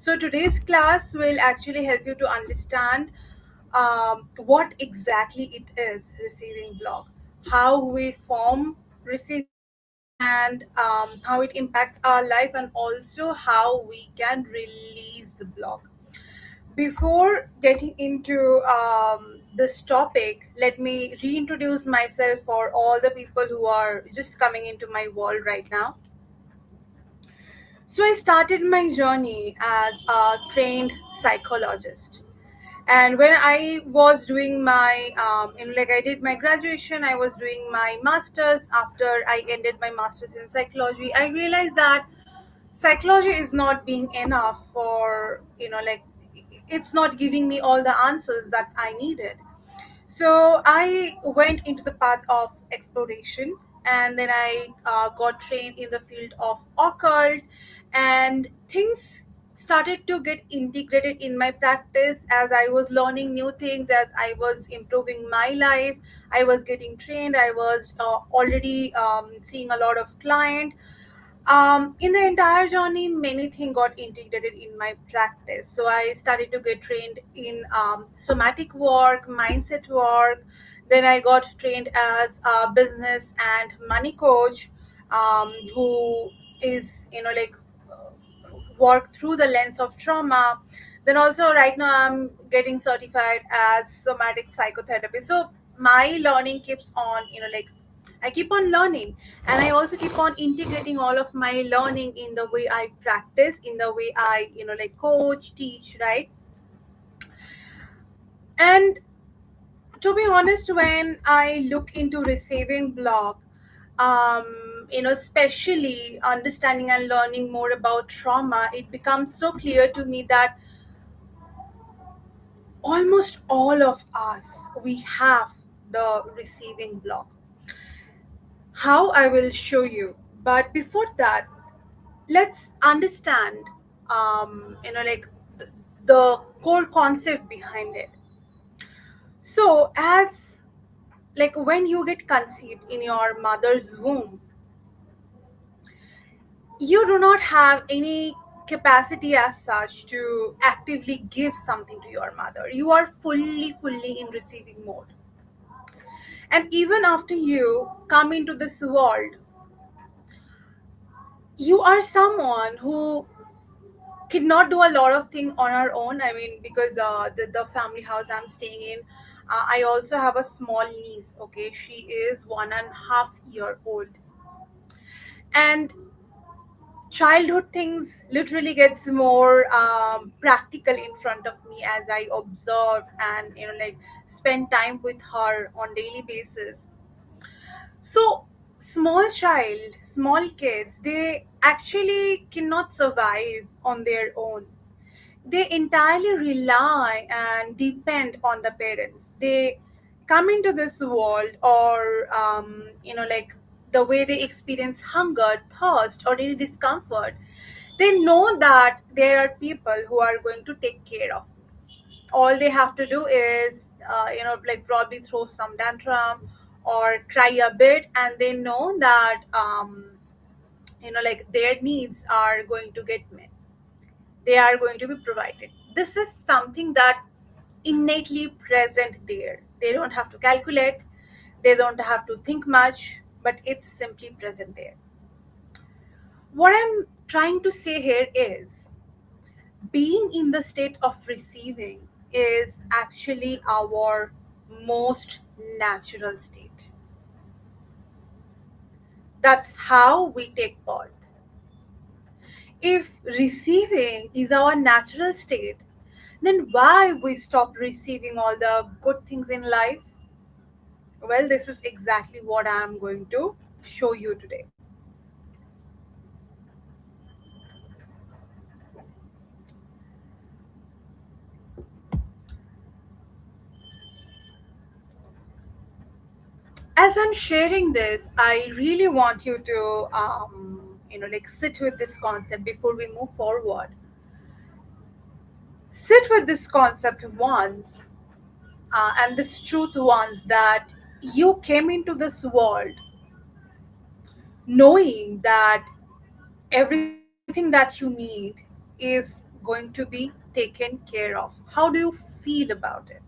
So today's class will actually help you to understand what exactly it is receiving block, how we form receiving block, and how it impacts our life, and also how we can release the block. Before getting into this topic, let me reintroduce myself for all the people who are just coming into my world right now. So, I started my journey as a trained psychologist. And when I was doing my, like I did my graduation, I was doing my master's. After I ended my master's in psychology, I realized that psychology is not being enough for, like it's not giving me all the answers that I needed. So I went into the path of exploration, and then I got trained in the field of occult, and things started to get integrated in my practice as I was learning new things, as I was improving my life. I was getting trained. I was already seeing a lot of clients. In the entire journey, many things got integrated in my practice. So I started to get trained in somatic work, mindset work. Then I got trained as a business and money coach, who is, work through the lens of trauma. Then also right now I'm getting certified as somatic psychotherapy. So my learning keeps on, I keep on learning, and I also keep on integrating all of my learning in the way I practice, in the way I, coach, teach, right? And to be honest, when I look into receiving block, especially understanding and learning more about trauma, it becomes so clear to me that almost all of us, we have the receiving block. How, I will show you. But before that, let's understand, the core concept behind it. So as, like, when you get conceived in your mother's womb, you do not have any capacity as such to actively give something to your mother. You are fully in receiving mode. And even after you come into this world, you are someone who cannot do a lot of things on our own. I mean, because the family house I'm staying in, I also have a small niece. Okay, she is 1.5 year old, and childhood things literally gets more practical in front of me as I observe and, spend time with her on daily basis. So small child, small kids, they actually cannot survive on their own. They entirely rely and depend on the parents. They come into this world, or the way they experience hunger, thirst, or any discomfort, they know that there are people who are going to take care of me. All they have to do is, probably throw some tantrum or cry a bit, and they know that, their needs are going to get met, they are going to be provided. This is something that innately present there. They don't have to calculate, they don't have to think much, but it's simply present there. What I'm trying to say here is, being in the state of receiving is actually our most natural state. That's how we take birth. If receiving is our natural state, then why we stop receiving all the good things in life? Well, this is exactly what I am going to show you today. As I'm sharing this, I really want you to, sit with this concept before we move forward. Sit with this concept once, and this truth once, that you came into this world knowing that everything that you need is going to be taken care of? How do you feel about it?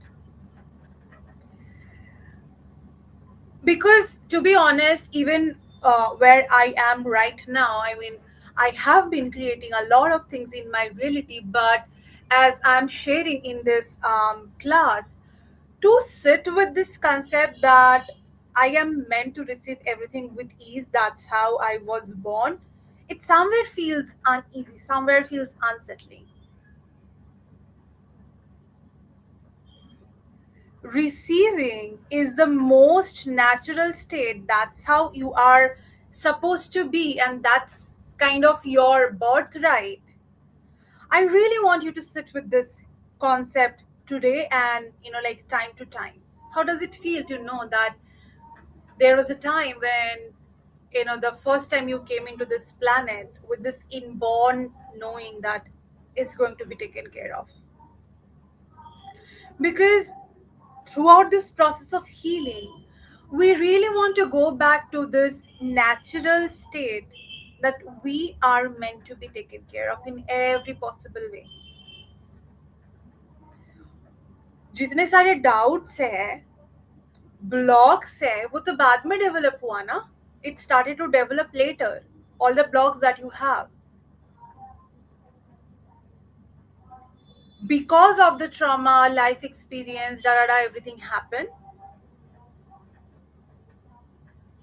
Because to be honest, even where I am right now, I mean, I have been creating a lot of things in my reality, but as I'm sharing in this class, to sit with this concept that I am meant to receive everything with ease, that's how I was born, it somewhere feels uneasy, somewhere feels unsettling. Receiving is the most natural state. That's how you are supposed to be, and that's kind of your birthright. I really want you to sit with this concept today and, like time to time. How does it feel to know that there was a time when, the first time you came into this planet with this inborn knowing that it's going to be taken care of? Because throughout this process of healing, we really want to go back to this natural state that we are meant to be taken care of in every possible way. जितने सारे doubts है, blocks है, वो तो बाद में develop हुआ ना. It started to develop later. All the blocks that you have, because of the trauma, life experience, da da da, everything happened.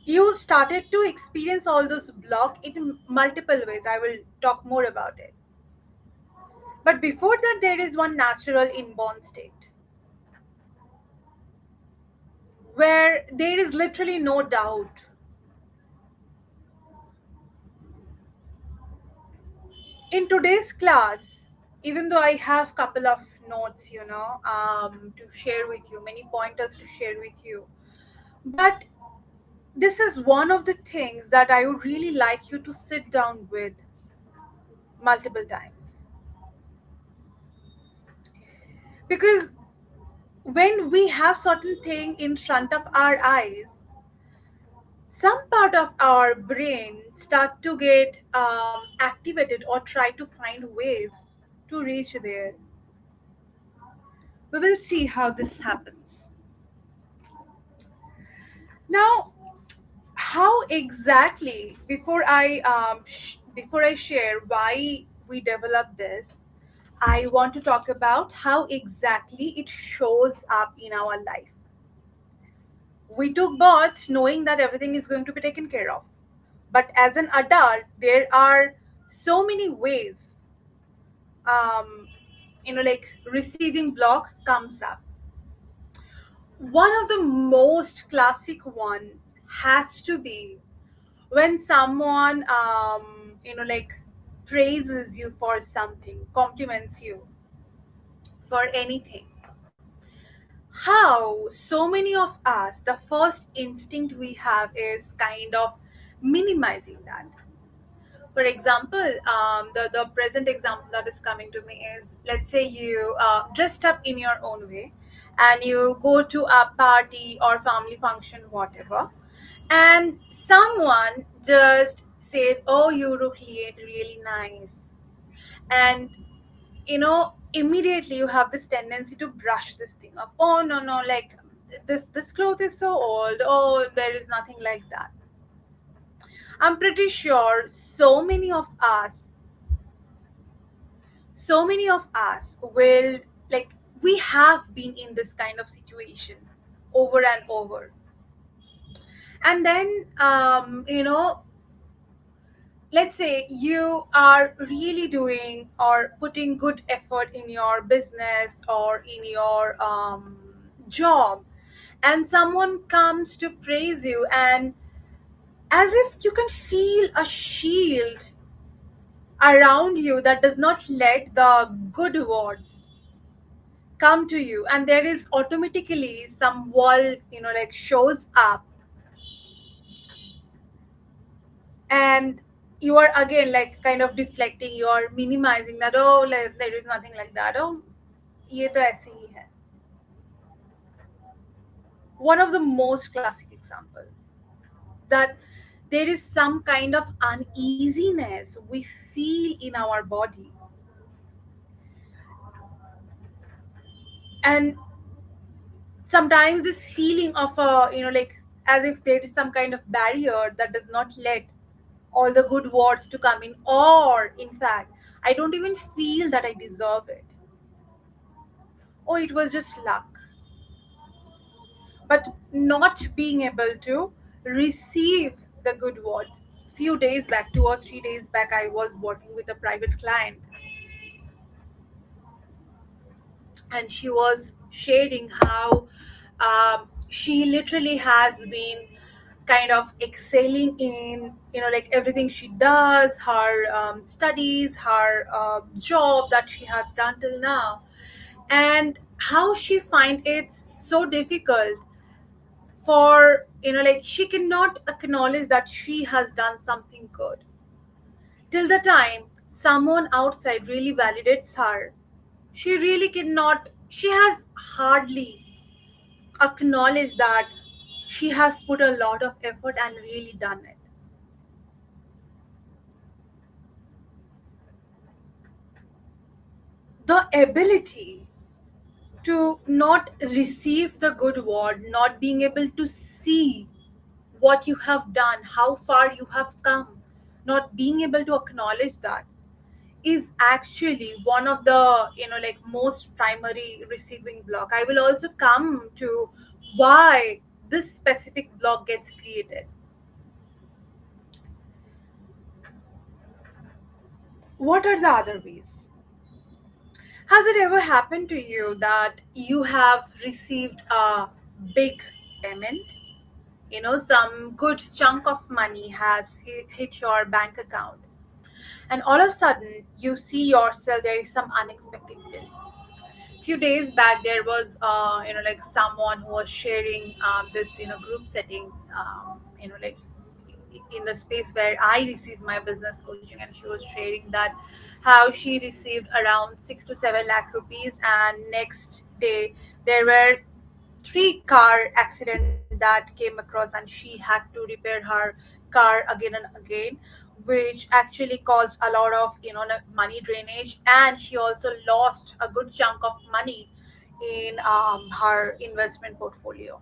You started to experience all those blocks in multiple ways. I will talk more about it. But before that, there is one natural inborn state where there is literally no doubt. In today's class, even though I have couple of notes, to share with you, many pointers to share with you, but this is one of the things that I would really like you to sit down with multiple times. Because when we have certain thing in front of our eyes, some part of our brain start to get activated or try to find ways to reach there. We will see how this happens. Now, how exactly, before I share why we developed this, I want to talk about how exactly it shows up in our life. We took birth knowing that everything is going to be taken care of. But as an adult, there are so many ways, um, like receiving block comes up. One of the most classic one has to be when someone, like praises you for something, compliments you for anything. How so many of us, the first instinct we have is kind of minimizing that. For example, the present example that is coming to me is, let's say you dressed up in your own way and you go to a party or family function, whatever, and someone just said, "Oh, you look really nice," and immediately you have this tendency to brush this thing up. Oh no, no, like this cloth is so old. Oh, there is nothing like that. I'm pretty sure so many of us will, like, we have been in this kind of situation over and over. And then let's say you are really doing or putting good effort in your business or in your job, and someone comes to praise you, and as if you can feel a shield around you that does not let the good words come to you, and there is automatically some wall, like shows up, and you are again like kind of deflecting, you are minimizing that. Oh, like, there is nothing like that. Oh, ye to aise hi hai. One of the most classic example that there is some kind of uneasiness we feel in our body And sometimes this feeling of a, like, as if there is some kind of barrier that does not let all the good words to come in, or in fact I don't even feel that I deserve it, or it was just luck. But not being able to receive the good words. Few days back, 2 or 3 days back, I was working with a private client, and she was sharing how she literally has been kind of excelling in, like, everything she does, her studies, her job that she has done till now, and how she find it so difficult for, like, she cannot acknowledge that she has done something good till the time someone outside really validates her. She really cannot, she has hardly acknowledged that she has put a lot of effort and really done it. The ability to not receive the good word, not being able to see what you have done, how far you have come, not being able to acknowledge that is actually one of the, like, most primary receiving block. I will also come to why this specific block gets created. What are the other ways? Has it ever happened to you that you have received a big payment? Some good chunk of money has hit your bank account, and all of a sudden you see yourself, there is some unexpected bill. Few days back, there was, like, someone who was sharing this, group setting, like, in the space where I received my business coaching, and she was sharing that how she received around 6 to 7 lakh rupees, and next day there were three car accident that came across, and she had to repair her car again and again, which actually caused a lot of, money drainage, and she also lost a good chunk of money in her investment portfolio.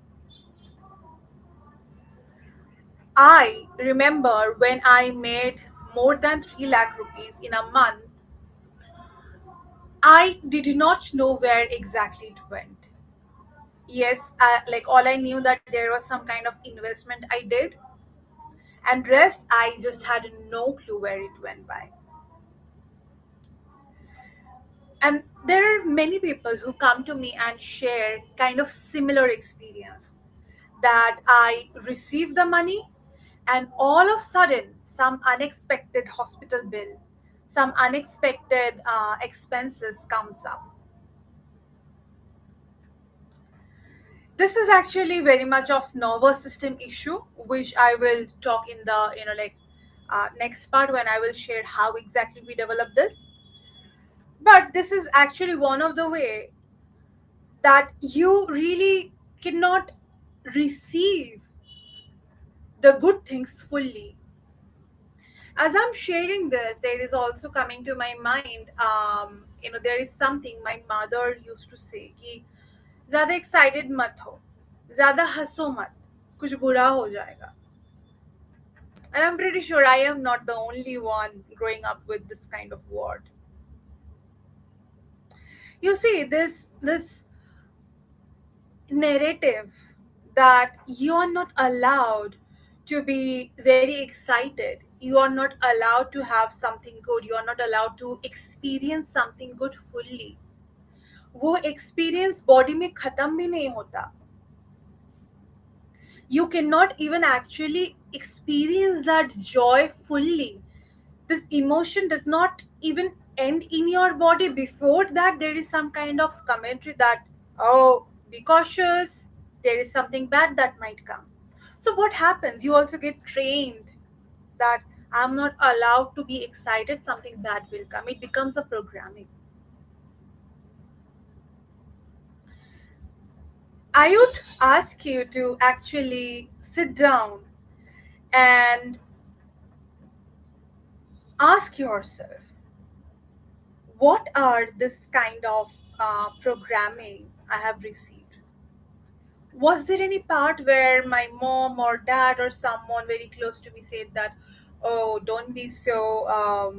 I remember when I made more than 3 lakh rupees in a month, I did not know where exactly it went. Yes, like, all I knew that there was some kind of investment I did, and rest I just had no clue where it went by. And there are many people who come to me and share kind of similar experience, that I receive the money, and all of a sudden some unexpected hospital bill, some unexpected expenses comes up. This is actually very much of nervous system issue, which I will talk in the, like, next part, when I will share how exactly we develop this. But this is actually one of the way that you really cannot receive the good things fully. As I'm sharing this, there is also coming to my mind, there is something my mother used to say कि ज्यादा excited मत हो, ज्यादा हंसो मत, कुछ बुरा हो जाएगा. And I'm pretty sure I am not the only one growing up with this kind of word. You see, this narrative that you are not allowed to be very excited, you are not allowed to have something good, you are not allowed to experience something good fully. वो experience body में खत्म भी नहीं होता. You cannot even actually experience that joy fully. This emotion does not even end in your body. Before that, there is some kind of commentary that, oh, be cautious, there is something bad that might come. So what happens? You also get trained that I'm not allowed to be excited, something bad will come. It becomes a programming. I would ask you to actually sit down and ask yourself, what are this kind of programming I have received? Was there any part where my mom or dad or someone very close to me said that, oh, don't be so,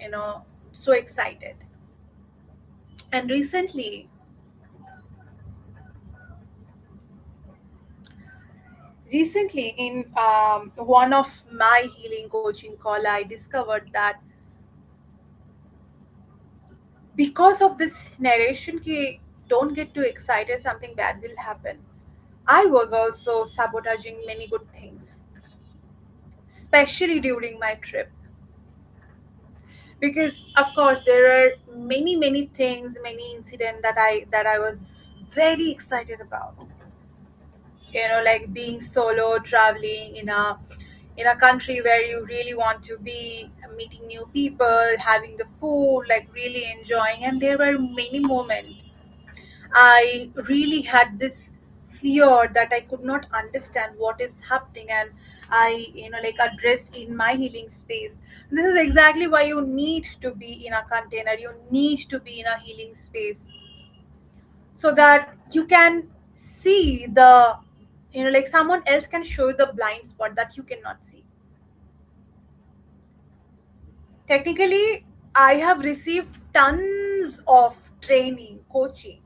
you know, so excited? And recently in one of my healing coaching call, I discovered that because of this narration ki don't get too excited, something bad will happen, I was also sabotaging many good things, especially during my trip. Because of course there are many things, many incidents that I was very excited about, like being solo, traveling in a country where you really want to be, meeting new people, having the food, like really enjoying. And there were many moments I really had this fear that I could not understand what is happening, and I, like addressed in my healing space. This is exactly why you need to be in a container, you need to be in a healing space, so that you can see the, like someone else can show you the blind spot that you cannot see. Technically, I have received tons of training, coaching,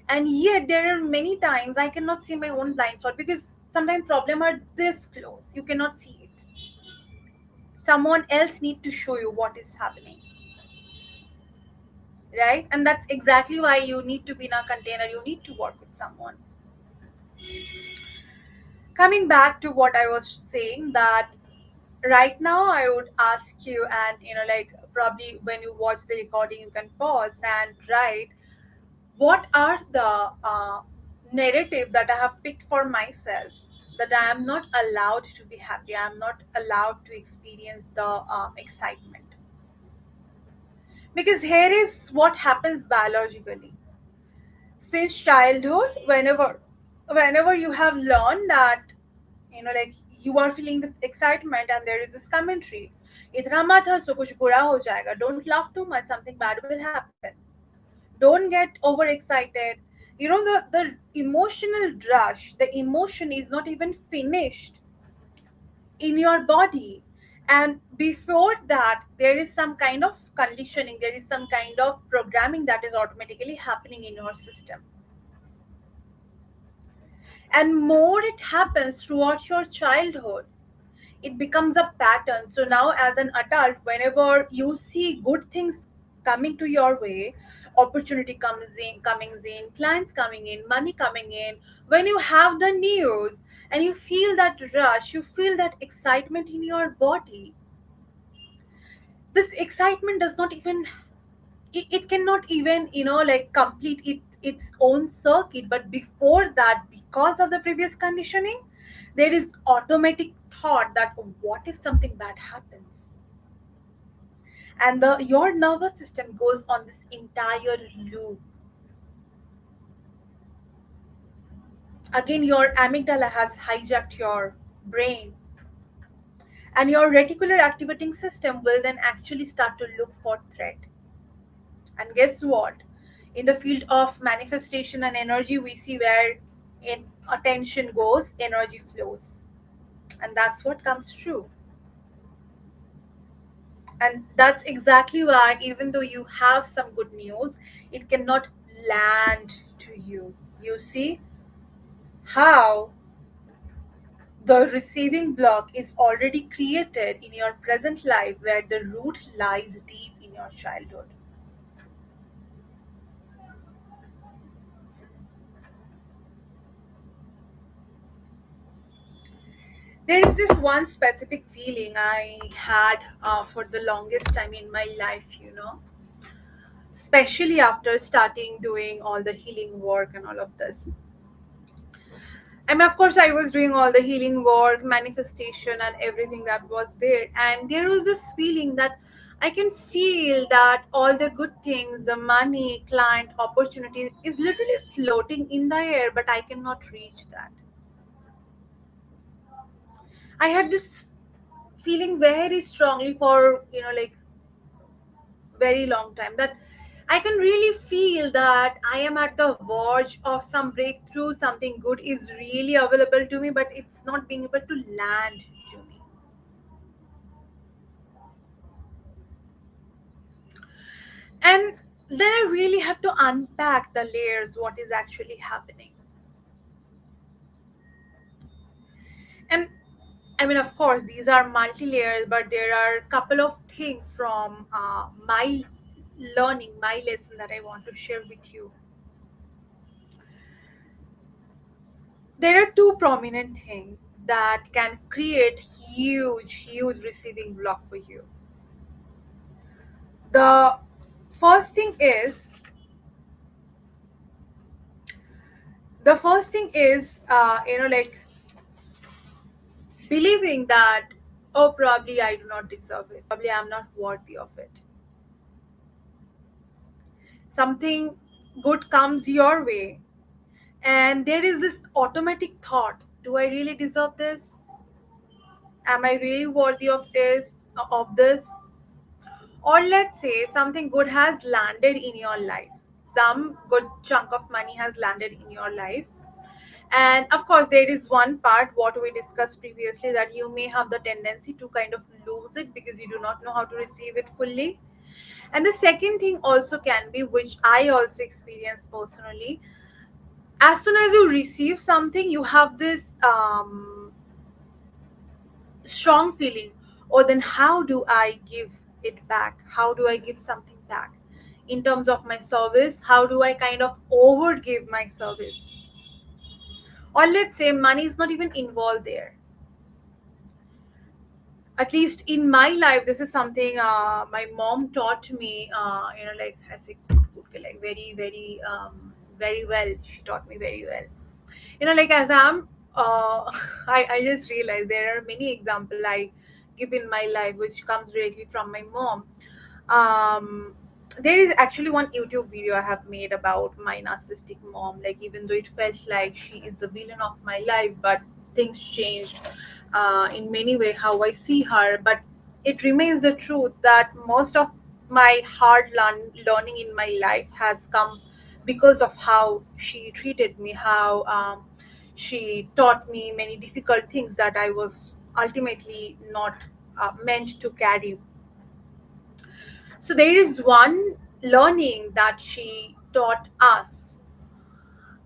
and yet there are many times I cannot see my own blind spot, because sometimes problem are this close, you cannot see it. Someone else need to show you what is happening, right? And that's exactly why you need to be in a container, you need to work with someone. Coming back to what I was saying, that right now I would ask you, and like probably when you watch the recording you can pause and write, what are the narrative that I have picked for myself, that I am not allowed to be happy, I am not allowed to experience the excitement. Because here is what happens biologically. Since childhood, whenever you have learned that, like you are feeling the excitement, and there is this commentary, इतना मत हंसो कुछ बुरा हो जाएगा, don't laugh too much, something bad will happen, don't get overexcited. The emotional rush, the emotion is not even finished in your body, and before that there is some kind of conditioning, there is some kind of programming that is automatically happening in your system, and more it happens throughout your childhood, it becomes a pattern. So now as an adult, whenever you see good things coming to your way, opportunity coming in, clients coming in, money coming in, when you have the news and you feel that rush, you feel that excitement in your body, this excitement does not even, it cannot even, like complete its own circuit. But before that, because of the previous conditioning, there is automatic thought that what if something bad happens, and the your nervous system goes on this entire loop. Again, your amygdala has hijacked your brain, and your reticular activating system will then actually start to look for threat. And guess what? In the field of manifestation and energy, we see where attention goes, energy flows. And that's what comes true. And that's exactly why, even though you have some good news, it cannot land to you. You see how the receiving block is already created in your present life, where the root lies deep in your childhood. There is this one specific feeling I had for the longest time in my life, especially after starting doing all the healing work and all of this. I mean, of course, I was doing all the healing work, manifestation, and everything that was there. And there was this feeling that I can feel that all the good things, the money, client, opportunity is literally floating in the air, but I cannot reach that. I had this feeling very strongly for, like very long time, that I can really feel that I am at the verge of some breakthrough, something good is really available to me, but it's not being able to land to me. And then I really have to unpack the layers, what is actually happening. And I mean, of course, these are multi layers, but there are a couple of things from my learning, my lesson that I want to share with you. There are two prominent things that can create huge receiving block for you. The first thing is like believing that, oh, probably I do not deserve it, probably I'm not worthy of it. Something good comes your way, and there is this automatic thought, do I really deserve this? Am I really worthy of this? Or let's say something good has landed in your life, some good chunk of money has landed in your life, and of course there is one part what we discussed previously, that you may have the tendency to kind of lose it because you do not know how to receive it fully. And the second thing also can be, which I also experienced personally, as soon as you receive something you have this strong feeling, or then how do I give it back, how do I give something back in terms of my service, how do I kind of over give my service. Or let's say money is not even involved there. At least in my life, this is something my mom taught me, like as like very well, she taught me very well. Like as I'm I just realized there are many examples I give in my life which comes directly from my mom. um there is actually one YouTube video I have made about my narcissistic mom. Like, even though it felt like she is the villain of my life, but things changed in many way how I see her. But it remains the truth that most of my learning in my life has come because of how she treated me, how she taught me many difficult things that I was ultimately not meant to carry. So there is one learning that she taught us,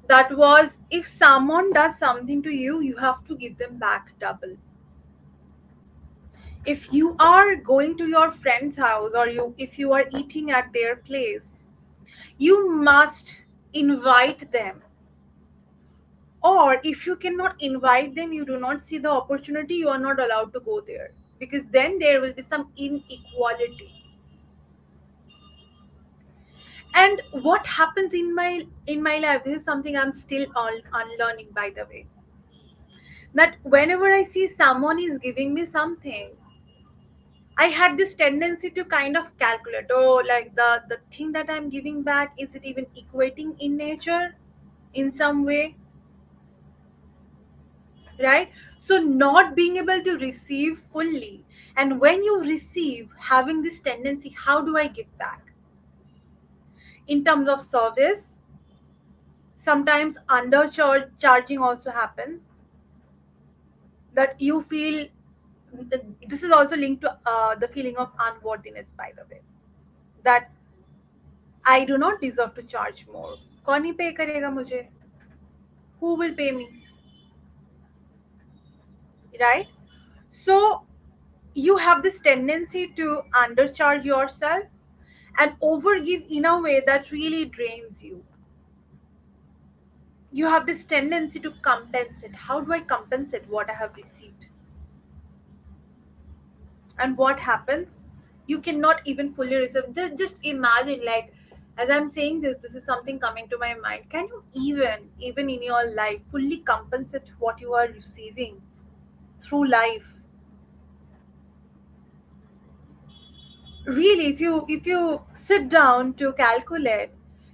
that was, if someone does something to you, you have to give them back double. If you are going to your friend's house, or if you are eating at their place, you must invite them. Or if you cannot invite them, you do not see the opportunity, you are not allowed to go there, because then there will be some inequality. And what happens in my life, this is something I'm still unlearning, by the way, that whenever I see someone is giving me something, I had this tendency to kind of calculate, oh, like the thing that I'm giving back, is it even equating in nature in some way, right? So not being able to receive fully, and when you receive, having this tendency, how do I give back in terms of service? Sometimes undercharging also happens, that you feel. This is also linked to the feeling of unworthiness, by the way, that I do not deserve to charge more. कौन ही पे करेगा मुझे? Who will pay me? Right? So you have this tendency to undercharge yourself and overgive in a way that really drains you. You have this tendency to compensate. How do I compensate what I have received? And what happens? You cannot even fully receive. Just imagine, like, as I'm saying this is something coming to my mind. Can you even in your life fully compensate what you are receiving through life? Really, if you sit down to calculate,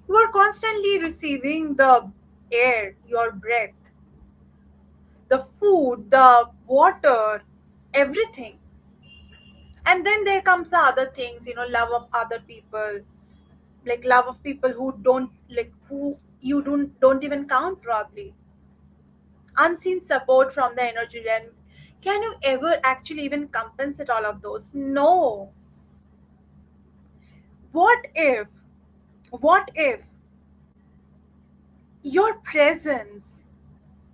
you are constantly receiving the air, your breath, the food, the water, everything. And then there comes the other things, love of other people, like love of people who don't like who you don't even count probably, unseen support from the energy realm. Can you ever actually even compensate all of those? No. What if what if your presence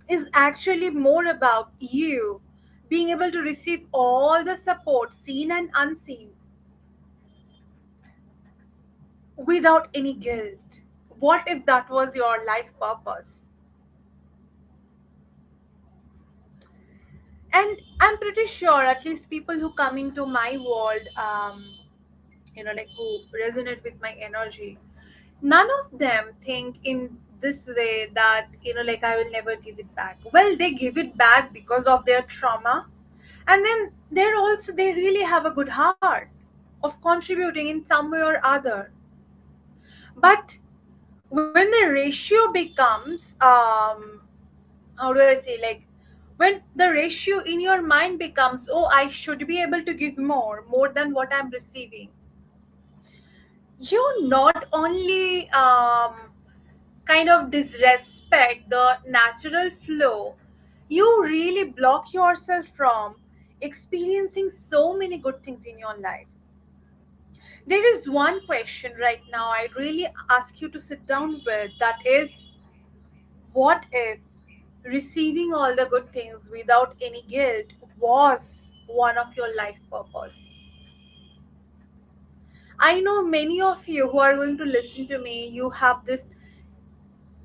is actually more about you being able to receive all the support, seen and unseen, without any guilt? What if that was your life purpose? And I'm pretty sure at least people who come into my world, like who resonate with my energy, none of them think in this way that like I will never give it back. Well, they give it back because of their trauma, and then they really have a good heart of contributing in some way or other. But when the ratio becomes how do I say, like when the ratio in your mind becomes, oh, I should be able to give more than what I'm receiving, you not only kind of disrespect the natural flow, you really block yourself from experiencing so many good things in your life. There is one question right now I really ask you to sit down with, that is, what if receiving all the good things without any guilt was one of your life purpose? I know many of you who are going to listen to me, you have this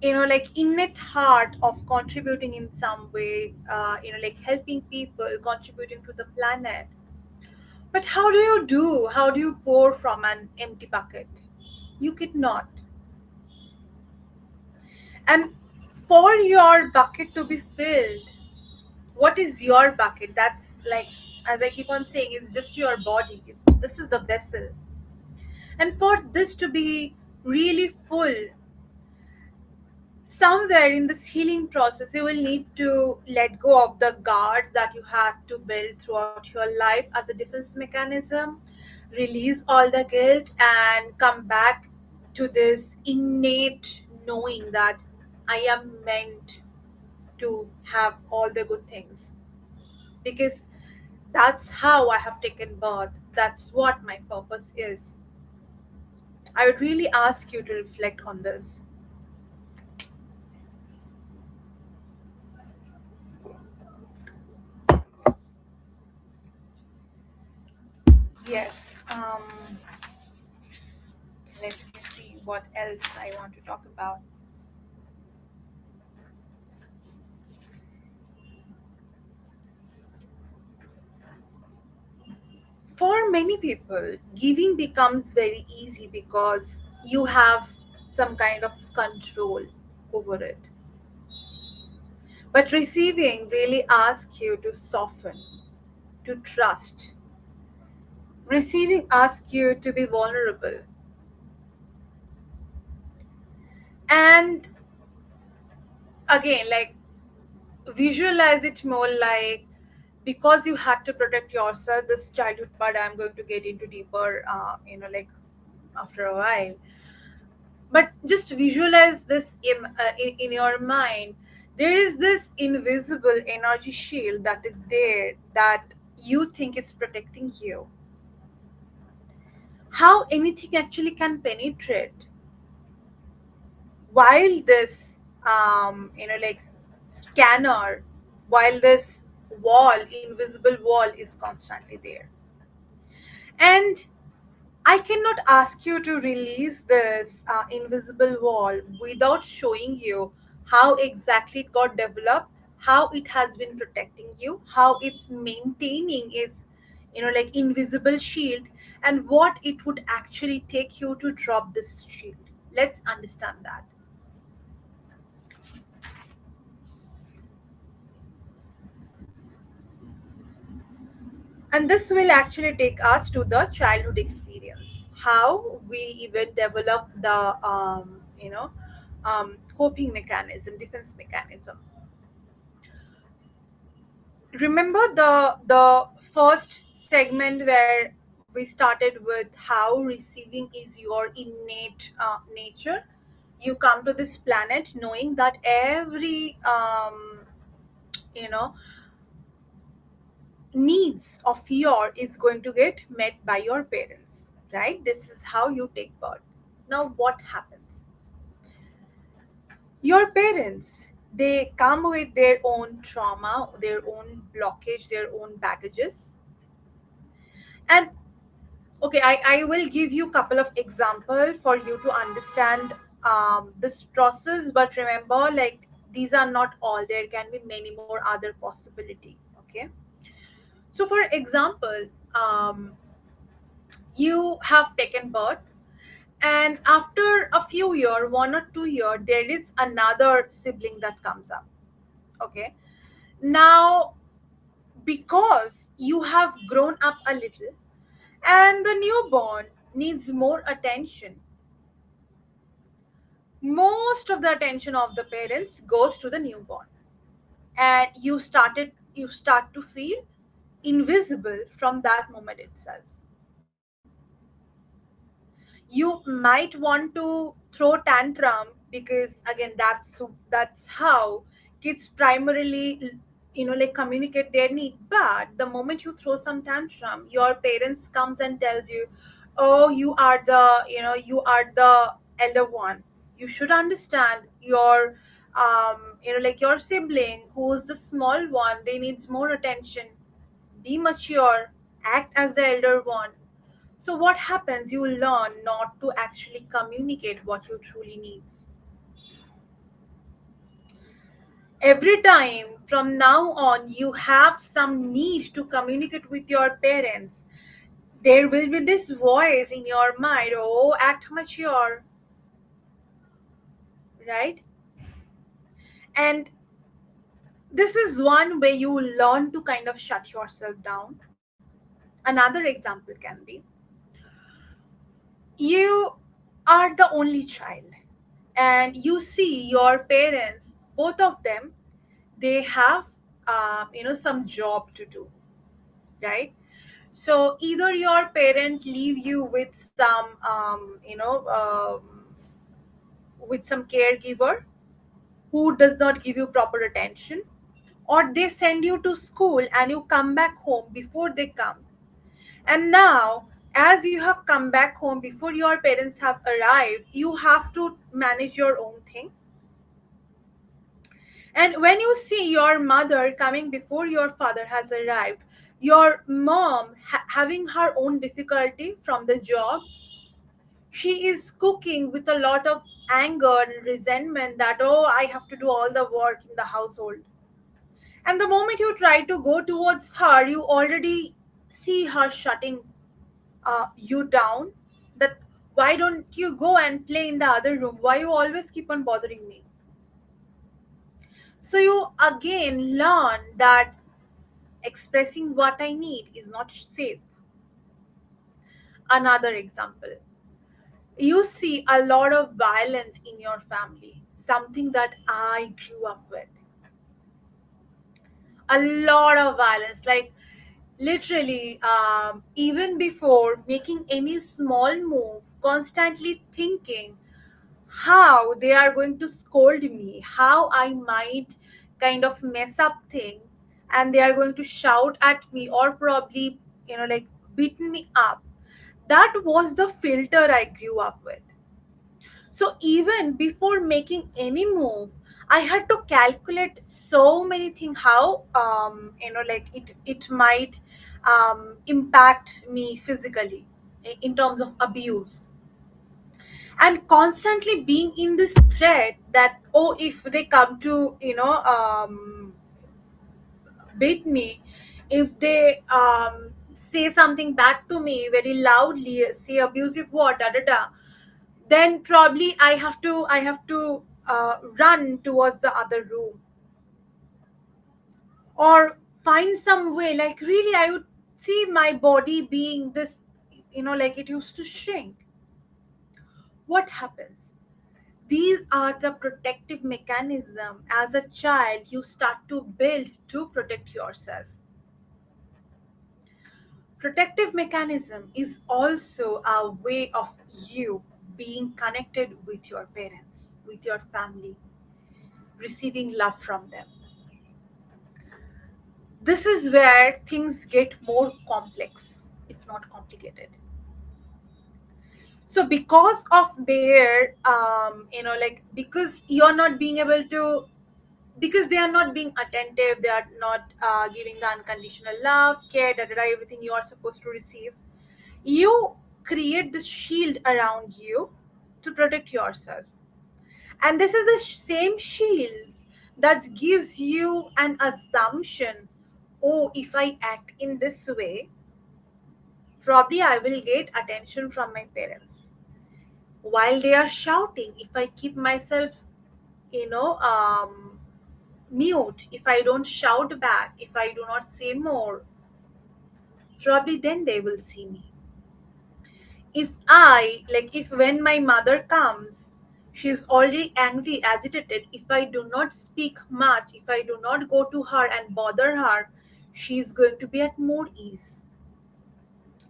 like innate heart of contributing in some way, like helping people, contributing to the planet. But how do you pour from an empty bucket? You could not. And for your bucket to be filled, what is your bucket? That's like, as I keep on saying, it's just your body. This is the vessel. And for this to be really full, somewhere in this healing process, you will need to let go of the guards that you had to build throughout your life as a defense mechanism, release all the guilt, and come back to this innate knowing that I am meant to have all the good things, because that's how I have taken birth. That's what my purpose is. I would really ask you to reflect on this. Yes. Let me see what else I want to talk about. For many people, giving becomes very easy because you have some kind of control over it. But receiving really asks you to soften, to trust. Receiving asks you to be vulnerable. And again, like, visualize it more like, because you had to protect yourself, this childhood part I'm going to get into deeper, like after a while. But just visualize this in your mind. There is this invisible energy shield that is there, that you think is protecting you. How anything actually can penetrate while this like scanner, while this invisible wall is constantly there. And I cannot ask you to release this invisible wall without showing you how exactly it got developed, how it has been protecting you, how it's maintaining its, like invisible shield, and what it would actually take you to drop this shield. Let's understand that. And this will actually take us to the childhood experience, how we even develop the coping mechanism, defense mechanism. Remember the first segment where we started with how receiving is your innate nature. You come to this planet knowing that every you know needs of your is going to get met by your parents, right? This is how you take birth. Now what happens? Your parents, they come with their own trauma, their own blockage, their own baggages. And okay, I will give you a couple of examples for you to understand this process. But remember, like, these are not all. There can be many more other possibility. Okay. So for example, you have taken birth, and after a few year, 1 or 2 year, there is another sibling that comes up. Okay. Now, because you have grown up a little, and the newborn needs more attention, most of the attention of the parents goes to the newborn, and you start to feel invisible from that moment itself. You might want to throw tantrum, because again, that's how kids primarily, like, communicate their need. But the moment you throw some tantrum, your parents comes and tells you, oh, you are the elder one, you should understand your like your sibling who's the small one, they needs more attention. Be mature, act as the elder one. So what happens? You learn not to actually communicate what you truly need. Every time from now on you have some need to communicate with your parents, there will be this voice in your mind, oh, act mature, right? And this is one way you learn to kind of shut yourself down. Another example can be, you are the only child, and you see your parents, both of them, they have some job to do, right? So either your parent leave you with some with some caregiver who does not give you proper attention, or they send you to school and you come back home before they come. And now, as you have come back home before your parents have arrived, you have to manage your own thing. And when you see your mother coming before your father has arrived, your mom having her own difficulty from the job, she is cooking with a lot of anger and resentment that, oh, I have to do all the work in the household. And the moment you try to go towards her, you already see her shutting you down. That, why don't you go and play in the other room? Why you always keep on bothering me? So you again learn that expressing what I need is not safe. Another example, you see a lot of violence in your family, something that I grew up with. A lot of violence, like, literally, even before making any small move, constantly thinking how they are going to scold me, how I might kind of mess up thing, and they are going to shout at me, or probably, like, beat me up. That was the filter I grew up with. So even before making any move, I had to calculate so many things, how like, it might impact me physically, in terms of abuse, and constantly being in this threat that, oh, if they come to beat me, if they say something bad to me very loudly, say abusive word, da da da, then probably I have to run towards the other room, or find some way, like, really I would see my body being this, like, it used to shrink. What happens? These are the protective mechanism as a child you start to build to protect yourself. Protective mechanism is also a way of you being connected with your parents, with your family, receiving love from them. This is where things get more complex, if not complicated. So because of their like, because you're not being able to, because they are not being attentive, they are not giving the unconditional love, care, everything you are supposed to receive, you create this shield around you to protect yourself. And this is the same shields that gives you an assumption, oh, if I act in this way, probably I will get attention from my parents. While they are shouting, if I keep myself, you know, mute, if I don't shout back, if I do not say more, probably then they will see me. If I, like, if when my mother comes, she's already angry, agitated, if I do not speak much, if I do not go to her and bother her, she's going to be at more ease.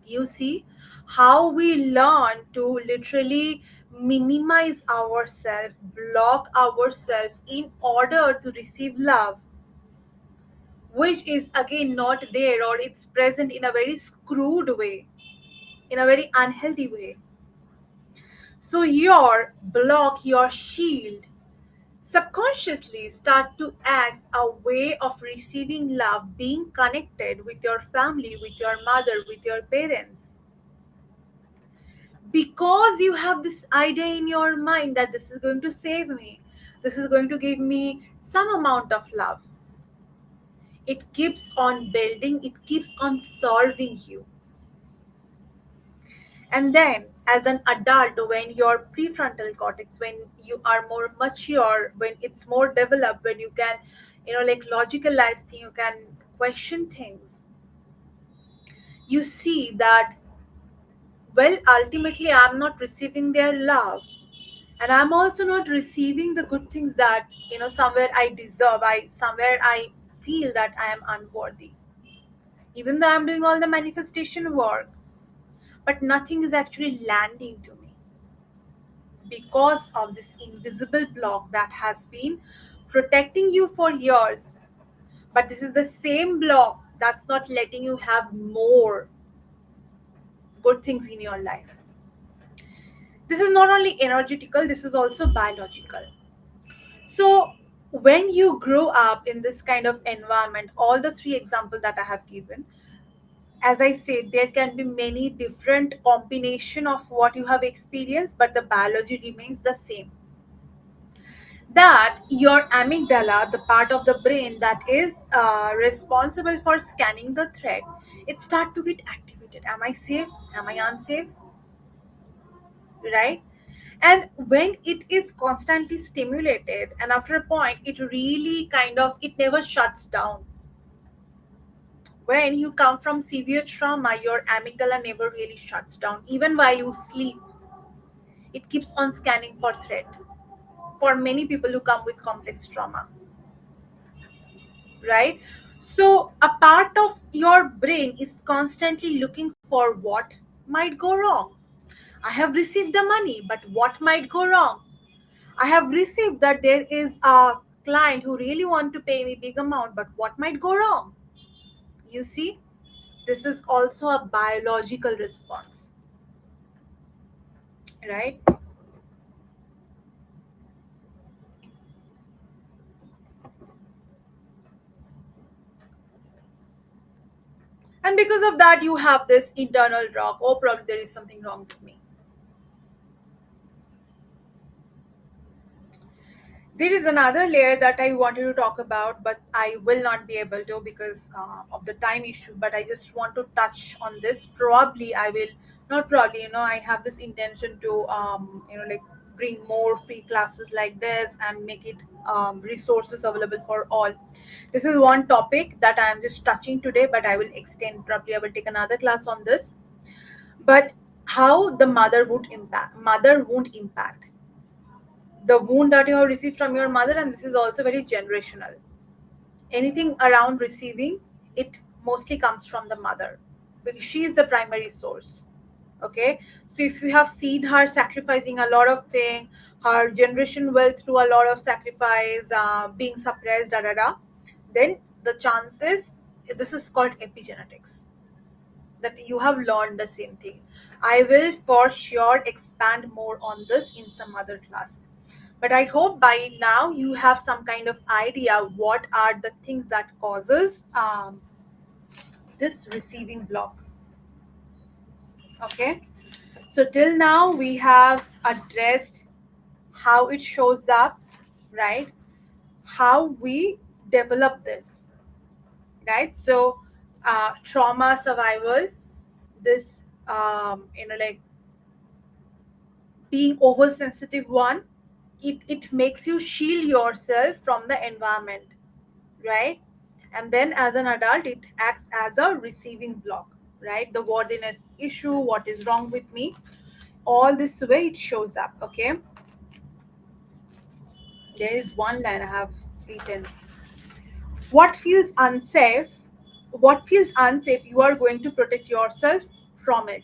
You see how we learn to literally minimize ourselves, block ourselves in order to receive love, which is again not there, or it's present in a very screwed way, in a very unhealthy way. So your block, your shield, subconsciously start to act a way of receiving love, being connected with your family, with your mother, with your parents. Because you have this idea in your mind that this is going to save me, this is going to give me some amount of love. It keeps on building, it keeps on solving you. And then as an adult, when your prefrontal cortex, when you are more mature, when it's more developed, when you can, like, logicalize things, you can question things, you see that, well, ultimately I'm not receiving their love, and I'm also not receiving the good things that, somewhere I deserve, I feel that I am unworthy, even though I'm doing all the manifestation work, but nothing is actually landing to me because of this invisible block that has been protecting you for years. But this is the same block that's not letting you have more good things in your life. This is not only energetical, this is also biological. So when you grow up in this kind of environment, all the three examples that I have given, as I said, there can be many different combination of what you have experienced, but the biology remains the same. That your amygdala, the part of the brain that is responsible for scanning the threat, it start to get activated. Am I safe? Am I unsafe? Right? And when it is constantly stimulated, and after a point, it really kind of, it never shuts down. When you come from severe trauma, your amygdala never really shuts down. Even while you sleep, it keeps on scanning for threat. For many people who come with complex trauma, right? So a part of your brain is constantly looking for what might go wrong. I have received the money, but what might go wrong? I have received that there is a client who really want to pay me big amount, but what might go wrong? You see, this is also a biological response, right? And because of that, you have this internal rock. Oh, probably there is something wrong with me. There is another layer that I wanted to talk about, but I will not be able to because of the time issue. But I just want to touch on this. Probably I will, not probably, I have this intention to, like, bring more free classes like this and make it resources available for all. This is one topic that I am just touching today, but I will extend. Probably I will take another class on this. But how the mother wound impact the wound that you have received from your mother, and this is also very generational. Anything around receiving, it mostly comes from the mother. because she is the primary source. Okay, so if you have seen her sacrificing a lot of things, her generation wealth through a lot of sacrifice, being suppressed, da da da, then the chances, this is called epigenetics, that you have learned the same thing. I will for sure expand more on this in some other class. But I hope by now you have some kind of idea what are the things that causes this receiving block. Okay. So till now we have addressed how it shows up, right? How we develop this, right? So trauma survival, this like being oversensitive one, it makes you shield yourself from the environment, right? And then as an adult it acts as a receiving block, right? The worthiness issue, what is wrong with me, all this way it shows up. Okay, there is one line I have written: what feels unsafe, what feels unsafe, you are going to protect yourself from it.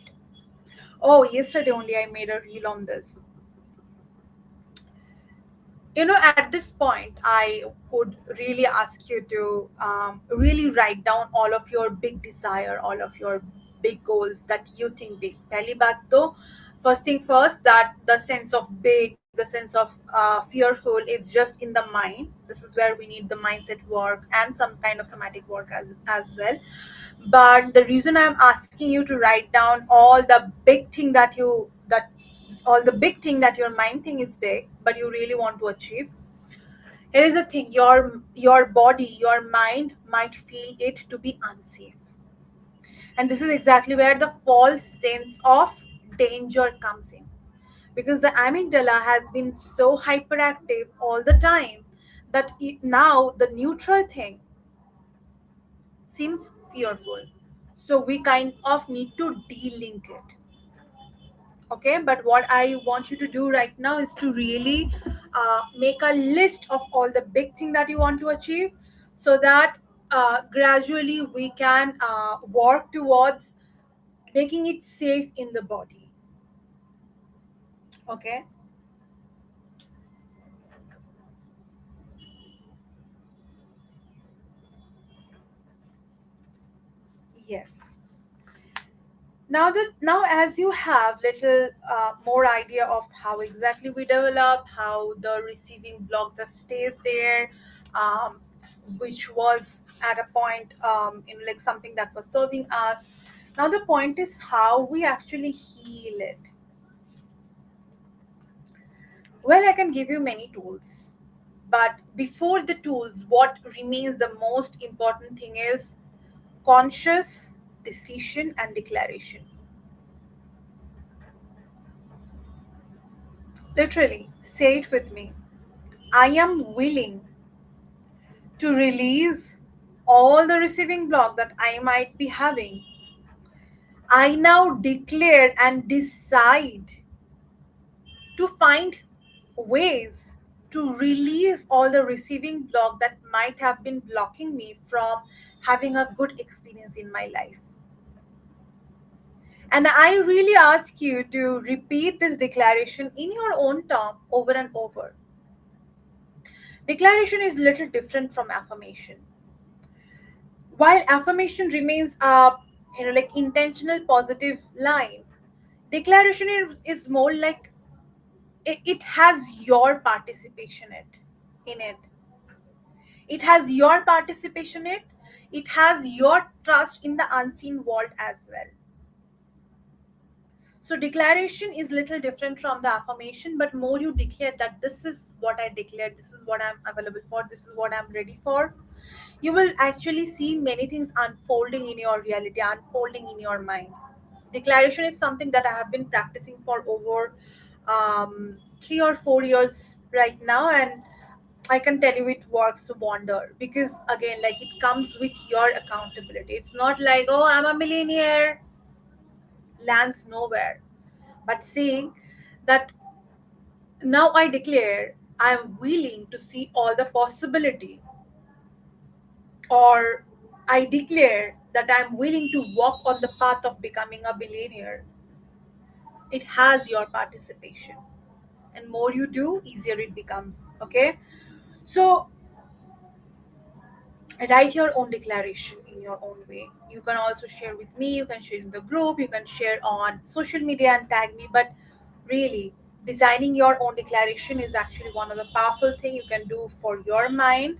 Oh, yesterday only I made a reel on this. At this point I would really ask you to really write down all of your big desire, all of your big goals that you think big. Pehli baat to, first thing first, that the sense of big, the sense of fearful is just in the mind. This is where we need the mindset work and some kind of somatic work as well. But the reason I'm asking you to write down all the big thing that all the big thing that your mind thing is big but you really want to achieve, here is the thing: your body, your mind might feel it to be unsafe. And this is exactly where the false sense of danger comes in, because the amygdala has been so hyperactive all the time that now the neutral thing seems fearful. So we kind of need to de-link it. Okay, but what I want you to do right now is to really make a list of all the big things that you want to achieve, so that gradually we can work towards making it safe in the body. Okay. Yes. Now as you have little more idea of how exactly we develop, how the receiving block just stays there, um, which was at a point in like something that was serving us. Now the point is how we actually heal it. Well, I can give you many tools, but before the tools, what remains the most important thing is conscious decision and declaration. Literally, say it with me. I am willing to release all the receiving block that I might be having. I now declare and decide to find ways to release all the receiving block that might have been blocking me from having a good experience in my life. And I really ask you to repeat this declaration in your own term over and over. Declaration is little different from affirmation. While affirmation remains a like intentional positive line, declaration is more like it has your participation in it. It has your participation in it. It has your trust in the unseen world as well. So declaration is little different from the affirmation, but more you declare that this is what I declared, this is what I'm available for, this is what I'm ready for, you will actually see many things unfolding in your reality, unfolding in your mind. Declaration is something that I have been practicing for over 3 or 4 years right now, and I can tell you it works wonder, because again, like, it comes with your accountability. It's not like, oh, I'm a millionaire, lands nowhere, but saying that now I declare I am willing to see all the possibility, or I declare that I'm willing to walk on the path of becoming a billionaire, it has your participation. And more you do, easier it becomes. Okay? So write your own declaration in your own way. You can also share with me, you can share in the group, you can share on social media and tag me. But really, designing your own declaration is actually one of the powerful thing you can do for your mind,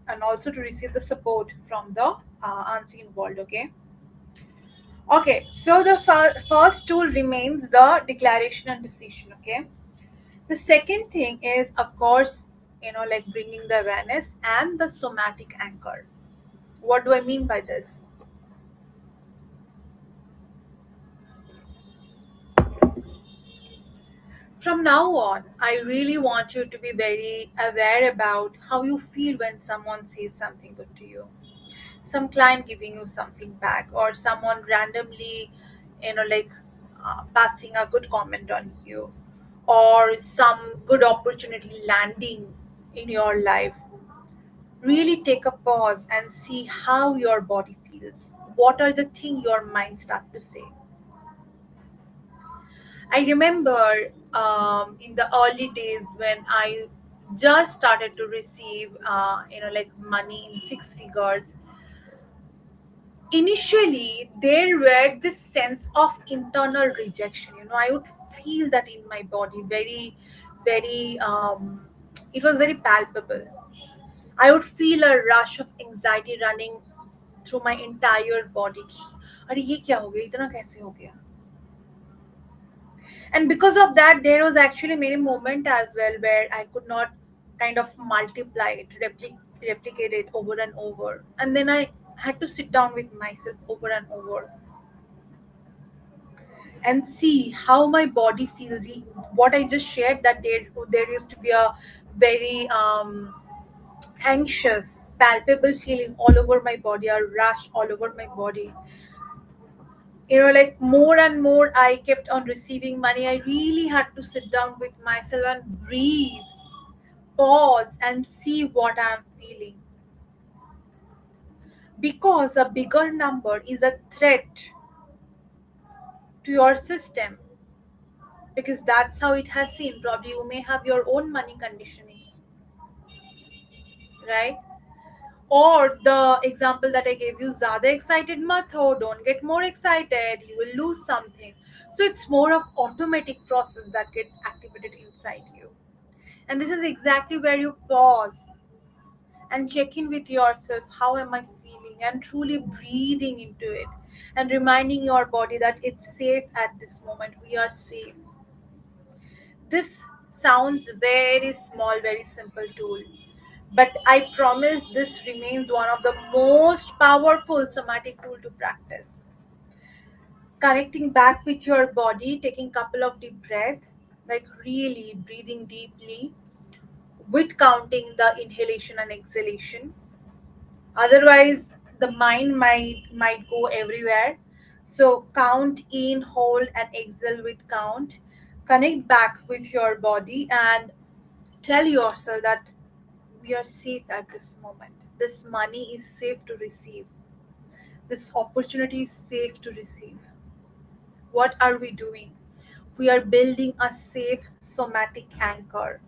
and also to receive the support from the unseen world. Okay, so the first tool remains the declaration and decision. Okay, the second thing is, of course, like bringing the awareness and the somatic anchor. What do I mean by this? From now on, I really want you to be very aware about how you feel when someone says something good to you. Some client giving you something back, or someone randomly, like passing a good comment on you, or some good opportunity landing in your life. Really take a pause and see how your body feels. What are the things your mind start to say? I remember in the early days when I just started to receive, like money in six figures. Initially, there were this sense of internal rejection. I would feel that in my body, very, very. It was very palpable. I would feel a rush of anxiety running through my entire body. कि, अरे ये क्या हो गया, इतना कैसे हो गया? And because of that, there was actually many moment as well where I could not kind of multiply it, replicate it over and over, and then I had to sit down with myself over and over and see how my body feels. What I just shared, that there used to be a very anxious palpable feeling all over my body, a rush all over my body. Like more and more I kept on receiving money, I really had to sit down with myself and breathe, pause, and see what I'm feeling, because a bigger number is a threat to your system, because that's how it has seen. Probably you may have your own money conditioning, right? Or the example that I gave you, zyada excited mat ho, don't get more excited, you will lose something. So it's more of automatic process that gets activated inside you. And this is exactly where you pause and check in with yourself, how am I feeling, and truly breathing into it and reminding your body that it's safe at this moment. We are safe. This sounds very small, very simple tool, but I promise this remains one of the most powerful somatic tool to practice. Connecting back with your body, taking couple of deep breath, like really breathing deeply with counting the inhalation and exhalation. Otherwise, the mind might go everywhere. So count in, hold, and exhale with count. Connect back with your body and tell yourself that we are safe at this moment. This money is safe to receive. This opportunity is safe to receive. What are we doing? We are building a safe somatic anchor.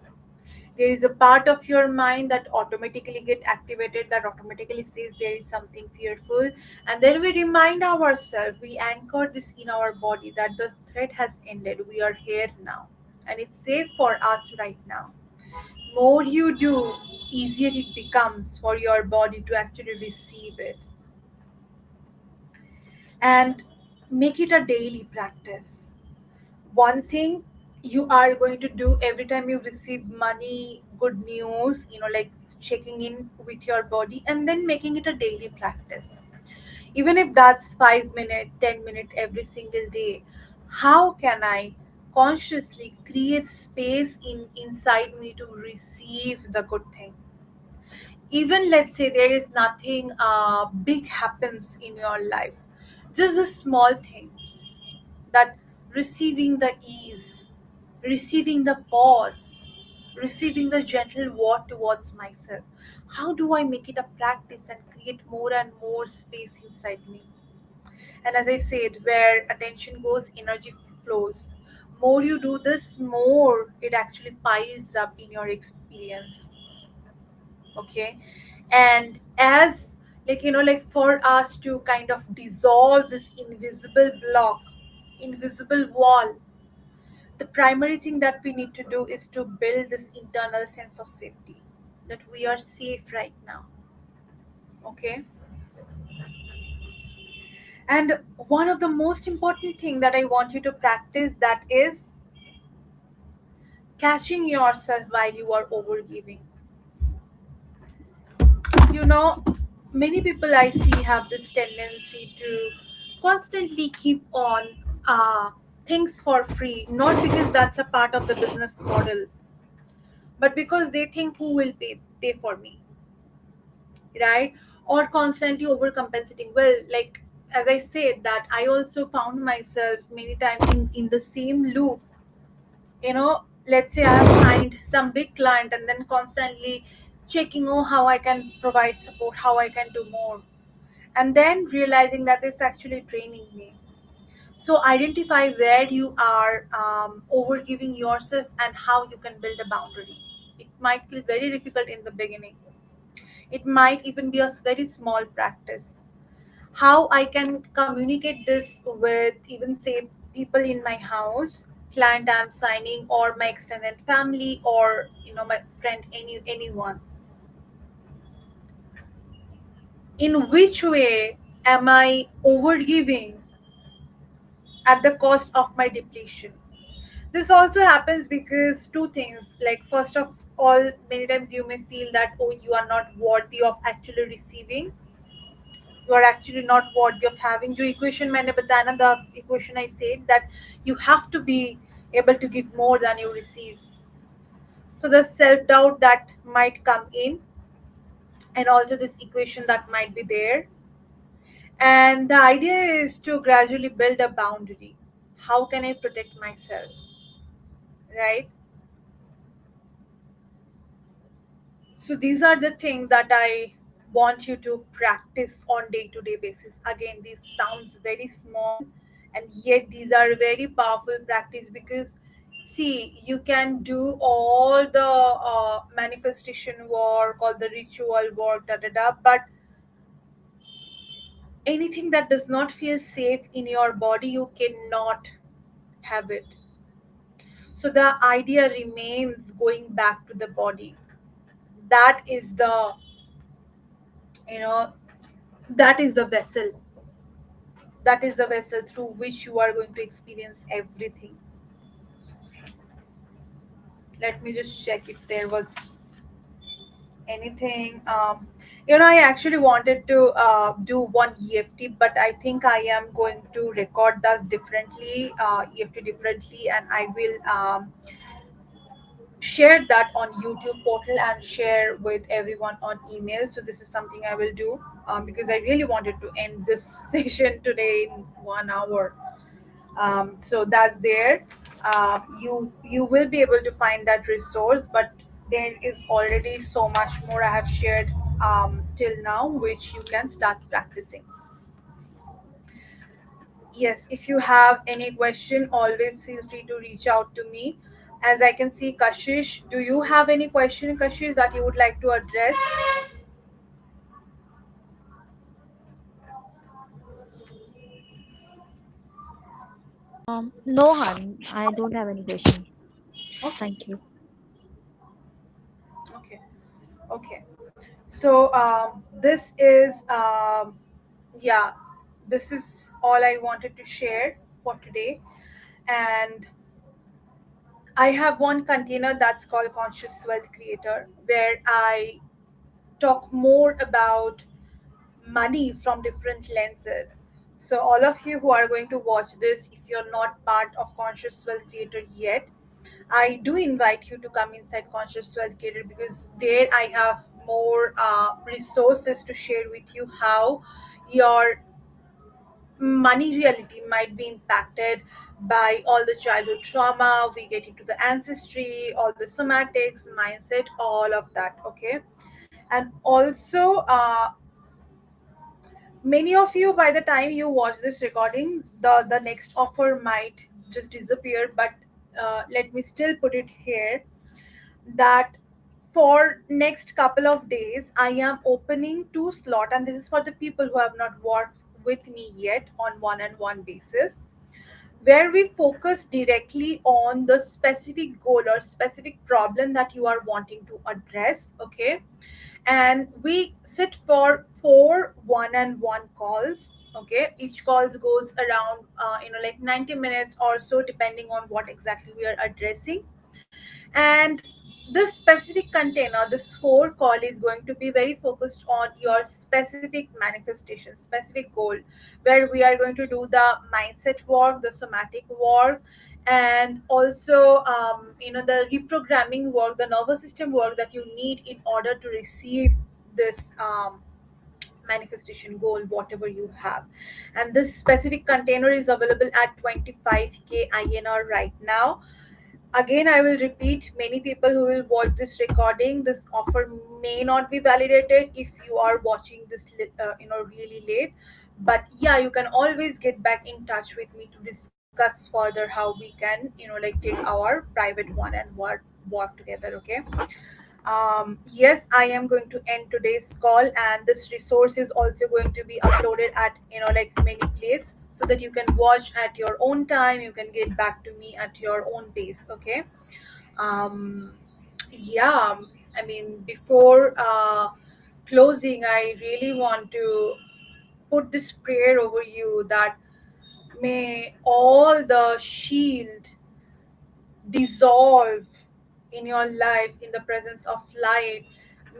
There is a part of your mind that automatically get activated, that automatically says there is something fearful, and then we remind ourselves, we anchor this in our body, that the threat has ended, we are here now, and it's safe for us right now. More you do, easier it becomes for your body to actually receive it. And make it a daily practice. One thing you are going to do every time you receive money, good news, like checking in with your body and then making it a daily practice. Even if that's 5 minutes, 10 minutes every single day, how can I consciously create space inside me to receive the good thing? Even let's say there is nothing big happens in your life, just a small thing, that receiving the ease, receiving the pause, receiving the gentle word towards myself. How do I make it a practice and create more and more space inside me? And as I said, where attention goes, energy flows. More you do this, more it actually piles up in your experience. Okay. And as, like for us to kind of dissolve this invisible block, invisible wall, the primary thing that we need to do is to build this internal sense of safety, that we are safe right now. Okay. And one of the most important thing that I want you to practice, that is catching yourself while you are overgiving. You know, many people I see have this tendency to constantly keep on things for free, not because that's a part of the business model, but because they think who will pay for me, right? Or constantly overcompensating. Well, like as I said, that I also found myself many times in the same loop. Let's say I have signed some big client and then constantly checking, oh, how I can provide support, how I can do more, and then realizing that it's actually draining me. So identify where you are overgiving yourself and how you can build a boundary. It might feel very difficult in the beginning. It might even be a very small practice. How I can communicate this with, even say, people in my house, client I'm signing, or my extended family, or my friend, anyone. In which way am I overgiving at the cost of my depletion? This also happens because two things. Like, first of all, many times you may feel that, oh, you are not worthy of actually receiving, you are actually not worthy of having. जो equation मैंने बताया ना, the equation I said, that you have to be able to give more than you receive. So the self doubt that might come in, and also this equation that might be there. And the idea is to gradually build a boundary. How can I protect myself, right? So these are the things that I want you to practice on day-to-day basis. Again, this sounds very small, and yet these are very powerful practice, because see, you can do all the manifestation work, all the ritual work, but anything that does not feel safe in your body, you cannot have it. So the idea remains going back to the body. That is the, you know that is the vessel, through which you are going to experience everything. Let me just check if there was anything. I actually wanted to do one EFT, but I think I am going to record that differently, EFT differently, and I will share that on YouTube portal and share with everyone on email. So this is something I will do, because I really wanted to end this session today in 1 hour. So that's there. You will be able to find that resource, but there is already so much more I have shared till now, which you can start practicing. Yes, if you have any question, always feel free to reach out to me. As I can see, Kashish, do you have any question, Kashish, that you would like to address? No, Han, I don't have any question. Okay. Thank you. Okay. Okay. So this is yeah, this is all I wanted to share for today. And I have one container that's called Conscious Wealth Creator, where I talk more about money from different lenses. So all of you who are going to watch this, if you're not part of Conscious Wealth Creator yet, I do invite you to come inside Conscious Wealth Creator, because there I have more resources to share with you, how your money reality might be impacted by all the childhood trauma. We get into the ancestry, all the somatics, mindset, all of that. Okay. And also, many of you, by the time you watch this recording, the next offer might just disappear, but let me still put it here that for next couple of days I am opening two slot, and this is for the people who have not worked with me yet on one-on-one basis, where we focus directly on the specific goal or specific problem that you are wanting to address. Okay. And we sit for four one-on-one calls. Okay, each calls goes around like 90 minutes or so, depending on what exactly we are addressing. And this specific container, this four call, is going to be very focused on your specific manifestation, specific goal, where we are going to do the mindset work, the somatic work, and also the reprogramming work, the nervous system work that you need in order to receive this manifestation goal, whatever you have. And this specific container is available at 25K INR right now. Again, I will repeat, many people who will watch this recording, this offer may not be validated if you are watching this really late. But yeah, you can always get back in touch with me to discuss further how we can take our private one and work together. Okay. Yes, I am going to end today's call, and this resource is also going to be uploaded at many places, so that you can watch at your own time. You can get back to me at your own pace. Okay. um yeah, I mean, before closing, I really want to put this prayer over you that may all the shield dissolve in your life in the presence of light.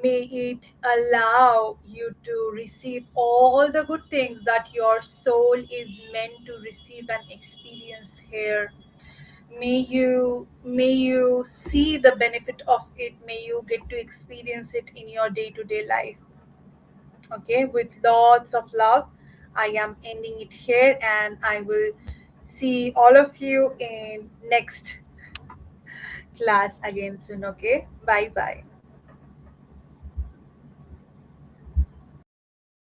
May it allow you to receive all the good things that your soul is meant to receive and experience here. May you see the benefit of it. May you get to experience it in your day-to-day life. Okay, with lots of love, I am ending it here, and I will see all of you in next class again soon. Okay, bye bye.